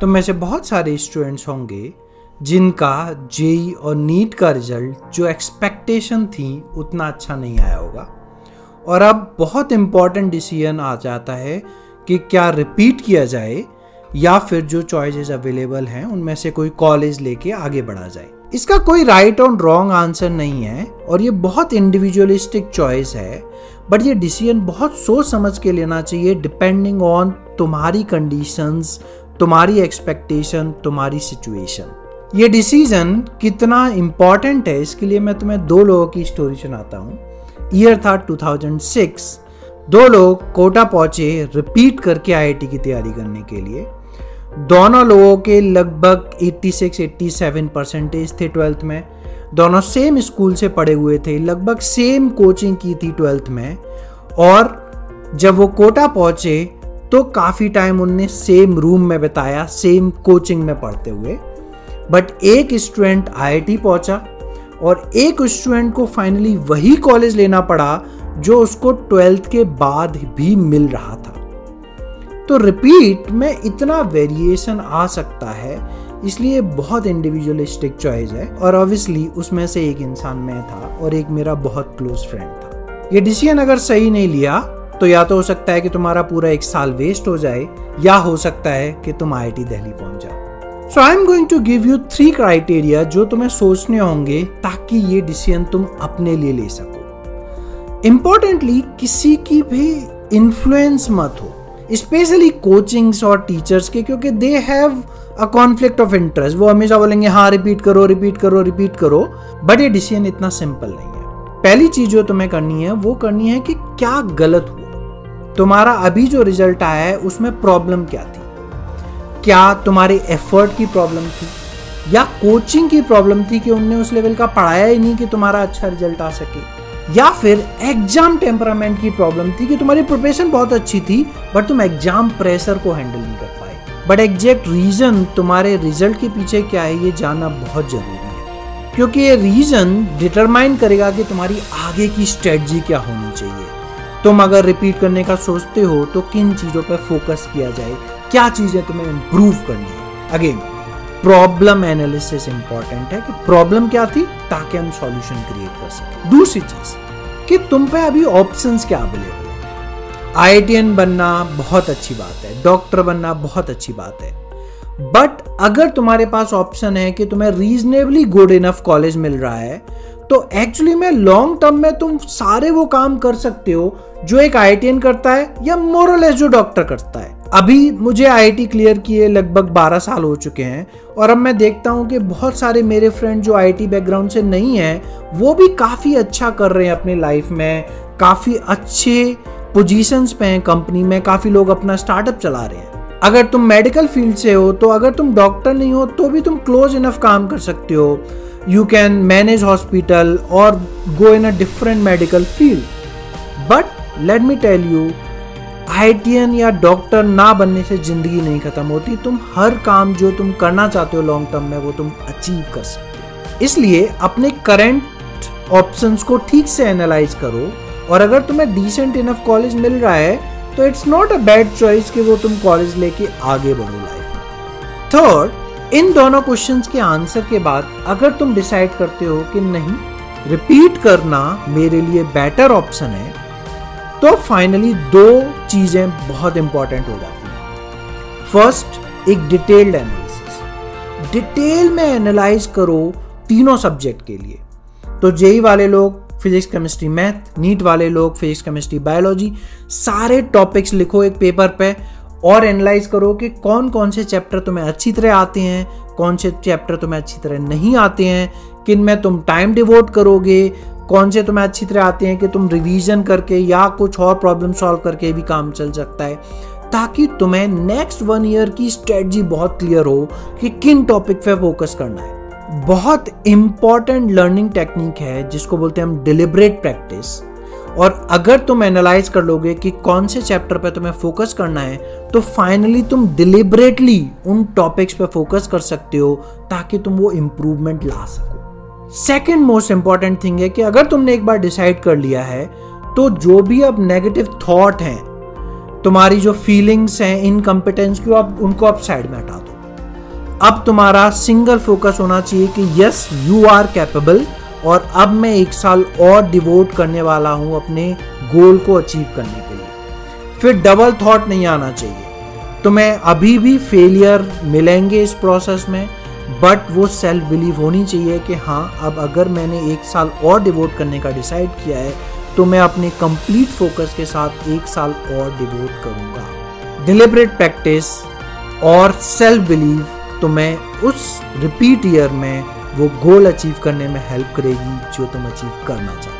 तो में से बहुत सारे स्टूडेंट्स होंगे जिनका जेई और नीट का रिजल्ट जो एक्सपेक्टेशन थी उतना अच्छा नहीं आया होगा, और अब बहुत इम्पॉर्टेंट डिसीजन आ जाता है कि क्या रिपीट किया जाए या फिर जो चॉइसेस अवेलेबल हैं उनमें से कोई कॉलेज लेके आगे बढ़ा जाए। इसका कोई राइट और रॉन्ग आंसर नहीं है और ये बहुत इंडिविजुअलिस्टिक चॉइस है, बट ये डिसीजन बहुत सोच समझ के लेना चाहिए डिपेंडिंग ऑन तुम्हारी कंडीशंस, तुम्हारी एक्सपेक्टेशन, तुम्हारी सिचुएशन। ये डिसीजन कितना इम्पॉर्टेंट है इसके लिए मैं तुम्हें दो लोगों की स्टोरी सुनाता हूँ। ईयर था 2006। दो लोग कोटा पहुंचे रिपीट करके आईआईटी की तैयारी करने के लिए। दोनों लोगों के लगभग 86-87 परसेंटेज थे 12th में। दोनों सेम स्कूल से पढ़े हुए थे, लगभग सेम कोचिंग की थी 12th में, और जब वो कोटा पहुंचे तो काफ़ी टाइम उनने सेम रूम में बिताया, सेम कोचिंग में पढ़ते हुए। बट एक स्टूडेंट आईआईटी पहुंचा और एक स्टूडेंट को फाइनली वही कॉलेज लेना पड़ा जो उसको 12th के बाद भी मिल रहा था। तो रिपीट में इतना वेरिएशन आ सकता है, इसलिए बहुत इंडिविजुअलिस्टिक चॉइस है, और ऑब्वियसली उसमें से एक इंसान मैं था और एक मेरा बहुत क्लोज फ्रेंड था। ये डिसीजन अगर सही नहीं लिया तो या तो हो सकता है कि तुम्हारा पूरा 1 साल वेस्ट हो जाए, या हो सकता है कि तुम आईआईटी दिल्ली पहुंच जाओ। So I am going to give you 3 criteria जो तुम्हें सोचने होंगे ताकि ये डिसीजन तुम अपने लिए ले सको। इंपॉर्टेंटली किसी की भी इन्फ्लुएंस मत हो, स्पेशली कोचिंग्स और टीचर्स के, क्योंकि they have a conflict of interest. वो हमेशा बोलेंगे हाँ रिपीट करो रिपीट करो रिपीट करो, बट ये डिसीजन इतना सिंपल नहीं है। पहली चीज जो तुम्हें करनी है वो करनी है कि क्या गलत हुआ, तुम्हारा अभी जो रिजल्ट आया है उसमें प्रॉब्लम क्या थी। क्या तुम्हारे एफर्ट की प्रॉब्लम थी, या कोचिंग की प्रॉब्लम थी कि उनने उस लेवल का पढ़ाया ही नहीं कि तुम्हारा अच्छा रिजल्ट आ सके, या फिर एग्जाम टेम्परामेंट की प्रॉब्लम थी कि तुम्हारी प्रिपरेशन बहुत अच्छी थी बट तुम एग्जाम प्रेशर को हैंडल नहीं कर पाए। बट एग्जैक्ट रीजन तुम्हारे रिजल्ट के पीछे क्या है ये जानना बहुत जरूरी है, क्योंकि ये रीजन डिटरमाइन करेगा कि तुम्हारी आगे की स्ट्रेटजी क्या होनी चाहिए। तुम अगर रिपीट करने का सोचते हो तो किन चीजों पर फोकस किया जाए, क्या चीजें तुम्हें इंप्रूव करनी है। अगेन प्रॉब्लम एनालिसिस इंपॉर्टेंट है कि प्रॉब्लम क्या थी ताकि हम सॉल्यूशन क्रिएट कर सकें। दूसरी चीज कि तुम पे अभी ऑप्शंस क्या अवेलेबल है। आईआईटीएन बनना बहुत अच्छी बात है, डॉक्टर बनना बहुत अच्छी बात है, बट अगर तुम्हारे पास ऑप्शन है कि तुम्हें रीजनेबली गुड इनफ कॉलेज मिल रहा है तो एक्चुअली में लॉन्ग टर्म में तुम सारे वो काम कर सकते हो जो एक आईआईटीएन करता है या मोरलेस जो डॉक्टर करता है। अभी मुझे आईआईटी क्लियर किए लगभग 12 साल हो चुके हैं, और अब मैं देखता हूं कि बहुत सारे मेरे फ्रेंड जो आईआईटी बैकग्राउंड से नहीं है वो भी काफ़ी अच्छा कर रहे हैं अपनी लाइफ में, काफ़ी अच्छे पोजीशंस पे हैं कंपनी में, काफ़ी लोग अपना स्टार्टअप चला रहे हैं। अगर तुम मेडिकल फील्ड से हो तो अगर तुम डॉक्टर नहीं हो तो भी तुम क्लोज इनफ काम कर सकते हो। यू कैन मैनेज हॉस्पिटल और go in a different medical field. But let me tell you, IITian या डॉक्टर ना बनने से जिंदगी नहीं खत्म होती। तुम हर काम जो तुम करना चाहते हो लॉन्ग टर्म में वो तुम अचीव कर सकते हो। इसलिए अपने करंट ऑप्शंस को ठीक से एनालाइज करो, और अगर तुम्हें डिसेंट इनफ कॉलेज मिल रहा है तो it's not a bad choice कि वो तुम कॉलेज लेके आगे बढ़ो लाइफ में। थर्ड, इन दोनों क्वेश्चंस के आंसर के बाद अगर तुम डिसाइड करते हो कि नहीं रिपीट करना मेरे लिए बेटर ऑप्शन है, तो फाइनली 2 चीजें बहुत इंपॉर्टेंट हो जाती हैं। फर्स्ट, एक डिटेल्ड एनालिसिस। डिटेल में एनालाइज करो तीनों सब्जेक्ट के लिए। तो जेई वाले लोग फिजिक्स केमिस्ट्री मैथ, नीट वाले लोग फिजिक्स केमिस्ट्री बायोलॉजी, सारे टॉपिक्स लिखो एक पेपर पे और एनालाइज करो कि कौन कौन से चैप्टर तुम्हें अच्छी तरह आते हैं, कौन से चैप्टर तुम्हें अच्छी तरह नहीं आते हैं, किन में तुम टाइम डिवोट करोगे, कौन से तुम्हें अच्छी तरह आते हैं कि तुम रिवीजन करके या कुछ और प्रॉब्लम सॉल्व करके भी काम चल सकता है, ताकि तुम्हें नेक्स्ट 1 ईयर की स्ट्रेटजी बहुत क्लियर हो कि किन टॉपिक पे फोकस करना है। बहुत इंपॉर्टेंट लर्निंग टेक्निक है जिसको बोलते हैं हम डिलिबरेट प्रैक्टिस, और अगर तुम एनालाइज कर लोगे कि कौन से चैप्टर पे तुम्हें फोकस करना है तो फाइनली तुम डिलिबरेटली उन टॉपिक्स पे फोकस कर सकते हो ताकि तुम वो इंप्रूवमेंट ला सको। सेकेंड मोस्ट इंपॉर्टेंट थिंग है कि अगर तुमने एक बार डिसाइड कर लिया है तो जो भी अब नेगेटिव थॉट हैं, तुम्हारी जो फीलिंग्स हैं इनकम्पिटेंस की, उनको आप साइड में हटा दो। अब तुम्हारा सिंगल फोकस होना चाहिए कि यस यू आर कैपेबल, और अब मैं 1 साल और डिवोट करने वाला हूं अपने गोल को अचीव करने के लिए। फिर डबल थॉट नहीं आना चाहिए। तुम्हें अभी भी फेलियर मिलेंगे इस प्रोसेस में, बट वो सेल्फ बिलीव होनी चाहिए कि हाँ, अब अगर मैंने 1 साल और डिवोट करने का डिसाइड किया है तो मैं अपने कंप्लीट फोकस के साथ 1 साल और डिवोट करूँगा। डिलिबरेट प्रैक्टिस और सेल्फ बिलीव तुम्हें उस रिपीट ईयर में वो गोल अचीव करने में हेल्प करेगी जो तुम अचीव करना चाहते हो।